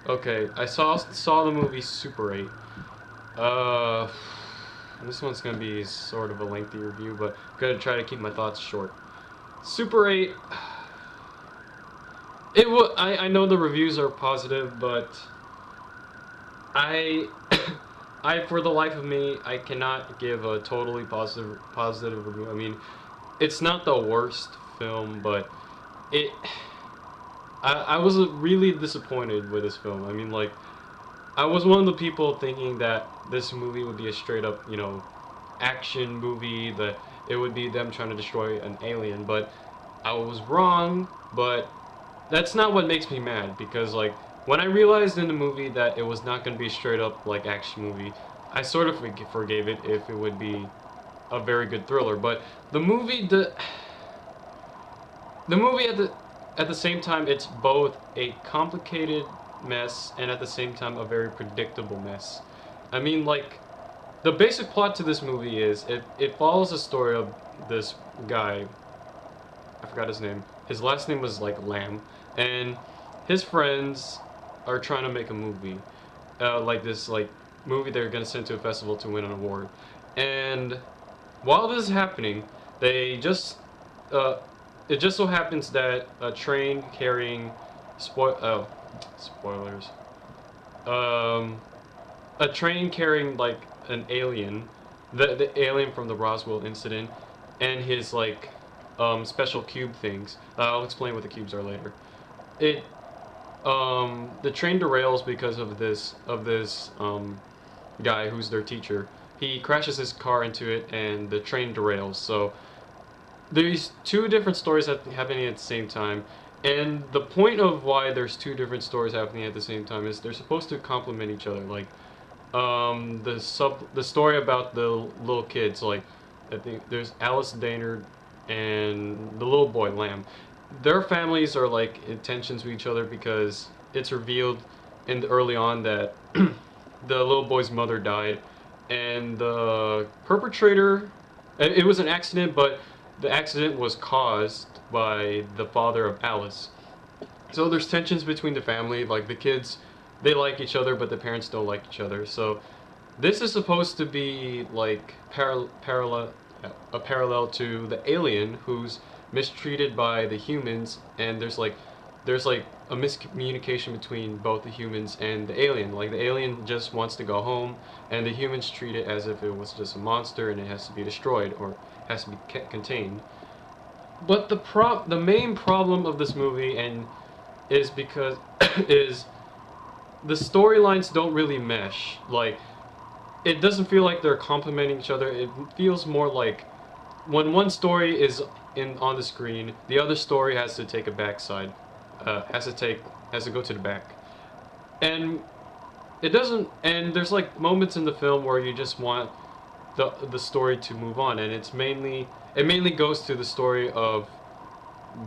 Okay, I saw the movie Super 8. Uh, this one's gonna be sort of a lengthy review, but I'm gonna try to keep my thoughts short. Super 8. I know the reviews are positive, but I I for the life of me I cannot give a totally positive review. I mean, it's not the worst film, but it I was really disappointed with this film. I mean, like, I was one of the people thinking that this movie would be a straight up, action movie, that it would be them trying to destroy an alien, but I was wrong. But that's not what makes me mad, because, like, when I realized in the movie that it was not going to be a straight up, like, action movie, I sort of forgave it if it would be a very good thriller. But the movie, the movie at the same time, it's both a complicated mess and at the same time a very predictable mess. I mean, like, the basic plot to this movie is it follows the story of this guy. I forgot his name. His last name was like Lamb, and his friends are trying to make a movie, like this like movie they're gonna send to a festival to win an award. And while this is happening, they just uh, it just so happens that a train carrying spoilers, um, a train carrying like an alien, the alien from the Roswell incident, and his like special cube things. I'll explain what the cubes are later. It the train derails because of this guy who's their teacher. He crashes his car into it, and the train derails. So there's two different stories happening at the same time, and the point of why there's two different stories happening at the same time is they're supposed to complement each other. Like, the story about the little kids, like, I think there's Alice Daynard and the little boy Lamb. Their families are like in tensions with each other because it's revealed in early on that the little boy's mother died, and the perpetrator. It was an accident, but the accident was caused by the father of Alice. So there's tensions between the family. Like, the kids, they like each other, but the parents don't like each other. So this is supposed to be like a parallel to the alien who's mistreated by the humans, and there's like a miscommunication between both the humans and the alien. Like, the alien just wants to go home, and the humans treat it as if it was just a monster and it has to be destroyed or has to be contained. But the main problem of this movie and is because is the storylines don't really mesh. Like, it doesn't feel like they're complementing each other. It feels more like when one story is in on the screen, the other story has to take a backside, has to go to the back, and it doesn't. And there's like moments in the film where you just want the story to move on, and it mainly goes to the story of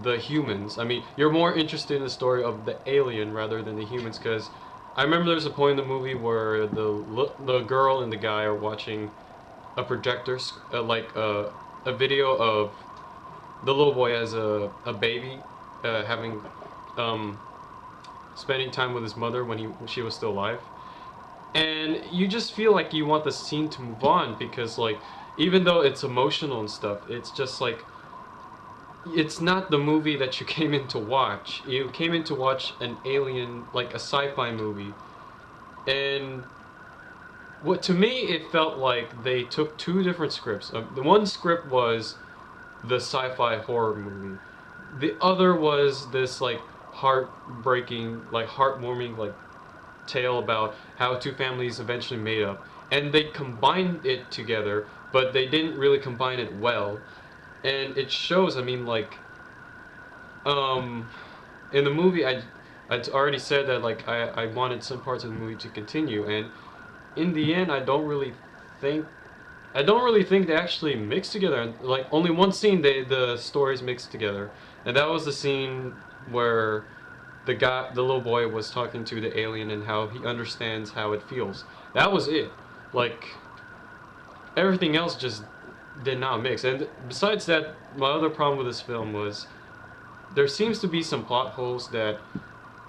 the humans. I mean, you're more interested in the story of the alien rather than the humans, because I remember there's a point in the movie where the girl and the guy are watching a projector, a video of the little boy as a baby, having um, spending time with his mother when she was still alive, and you just feel like you want the scene to move on, because, like, even though it's emotional and stuff, it's just like it's not the movie that you came in to watch. You came in to watch an alien, like a sci-fi movie. And what to me, it felt like they took two different scripts. The one script was the sci-fi horror movie. The other was this like heartbreaking, like heartwarming, like tale about how two families eventually made up. And they combined it together, but they didn't really combine it well. And it shows. I mean, like, um, in the movie, I'd already said that, like, I wanted some parts of the movie to continue, and in the end, think I don't really think they actually mixed together. Like, only one scene the stories mixed together, and that was the scene where the little boy was talking to the alien and how he understands how it feels. That was it. Like, everything else just did not mix. And besides that, my other problem with this film was there seems to be some plot holes that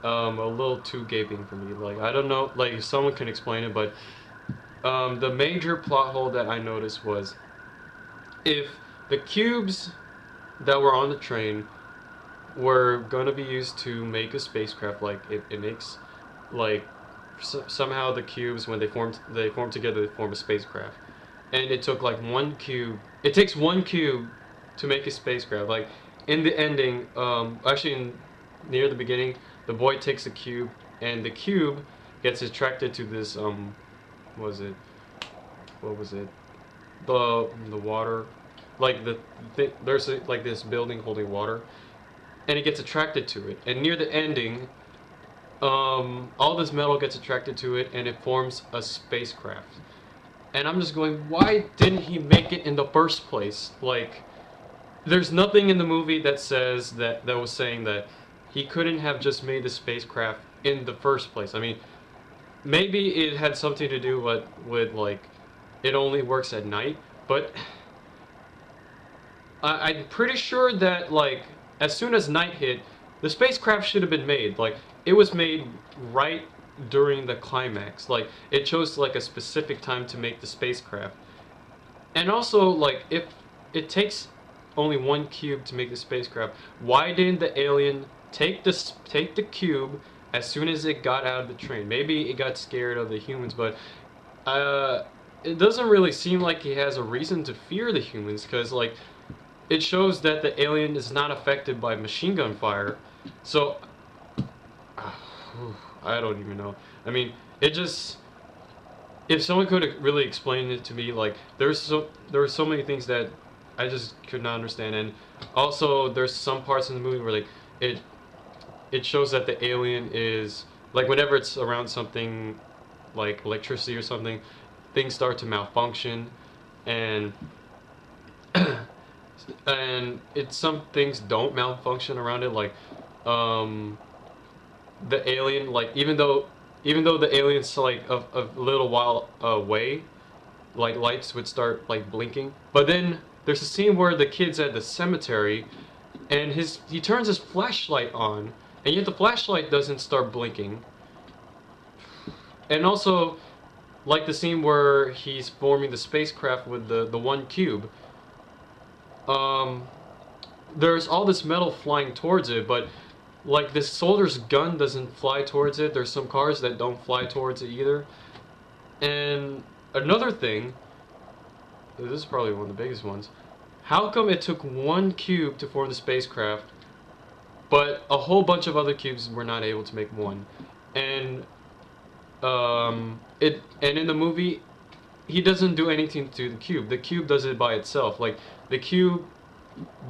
a little too gaping for me. Like I don't know, like if someone can explain it, but the major plot hole that I noticed was if the cubes that were on the train were gonna be used to make a spacecraft, like it makes like somehow the cubes when they form together they form a spacecraft, and it took like one cube. It takes one cube to make a spacecraft. Like in the ending, actually near the beginning, the boy takes a cube, and the cube gets attracted to this what was it? What was it? The water, like there's like this building holding water, and it gets attracted to it. And near the ending, all this metal gets attracted to it, and it forms a spacecraft. And I'm just going, why didn't he make it in the first place? Like, there's nothing in the movie that says that was saying that he couldn't have just made the spacecraft in the first place. I mean, maybe it had something to do with like it only works at night, but I'm pretty sure that like as soon as night hit, the spacecraft should have been made. Like it was made right during the climax. Like it chose like a specific time to make the spacecraft. And also like if it takes only one cube to make the spacecraft, why didn't the alien take the cube as soon as it got out of the train? Maybe it got scared of the humans, but it doesn't really seem like he has a reason to fear the humans, because like it shows that the alien is not affected by machine gun fire. So I don't even know. I mean, it just, if someone could really explain it to me, like there were so many things that I just could not understand. And also there's some parts in the movie where like it shows that the alien is like whenever it's around something like electricity or something, things start to malfunction, and and some things don't malfunction around it, like um the alien, like even though the alien's like a little while away, like lights would start like blinking. But then there's a scene where the kid's at the cemetery, and he turns his flashlight on, and yet the flashlight doesn't start blinking. And also, like the scene where he's forming the spacecraft with the one cube, um, there's all this metal flying towards it, but like this soldier's gun doesn't fly towards it. There's some cars that don't fly towards it either. And another thing, this is probably one of the biggest ones, how come it took one cube to form the spacecraft, but a whole bunch of other cubes were not able to make one? And and in the movie, he doesn't do anything to the cube. The cube does it by itself. Like the cube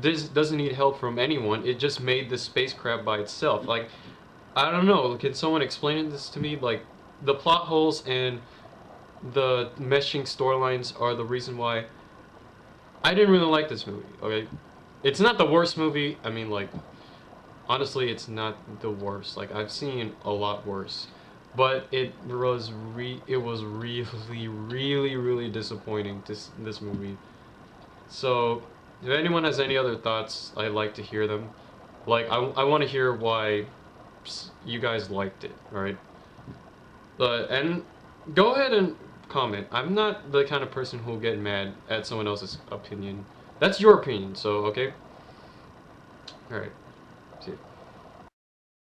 this doesn't need help from anyone. It just made the spacecraft by itself. Like I don't know. Can someone explain this to me? Like the plot holes and the meshing storylines are the reason why I didn't really like this movie. Okay, it's not the worst movie. I mean, like honestly, it's not the worst. Like I've seen a lot worse, but it was really disappointing. This movie. So if anyone has any other thoughts, I'd like to hear them. Like I want to hear why you guys liked it. All right. And go ahead and comment. I'm not the kind of person who'll get mad at someone else's opinion. That's your opinion. So okay. All right.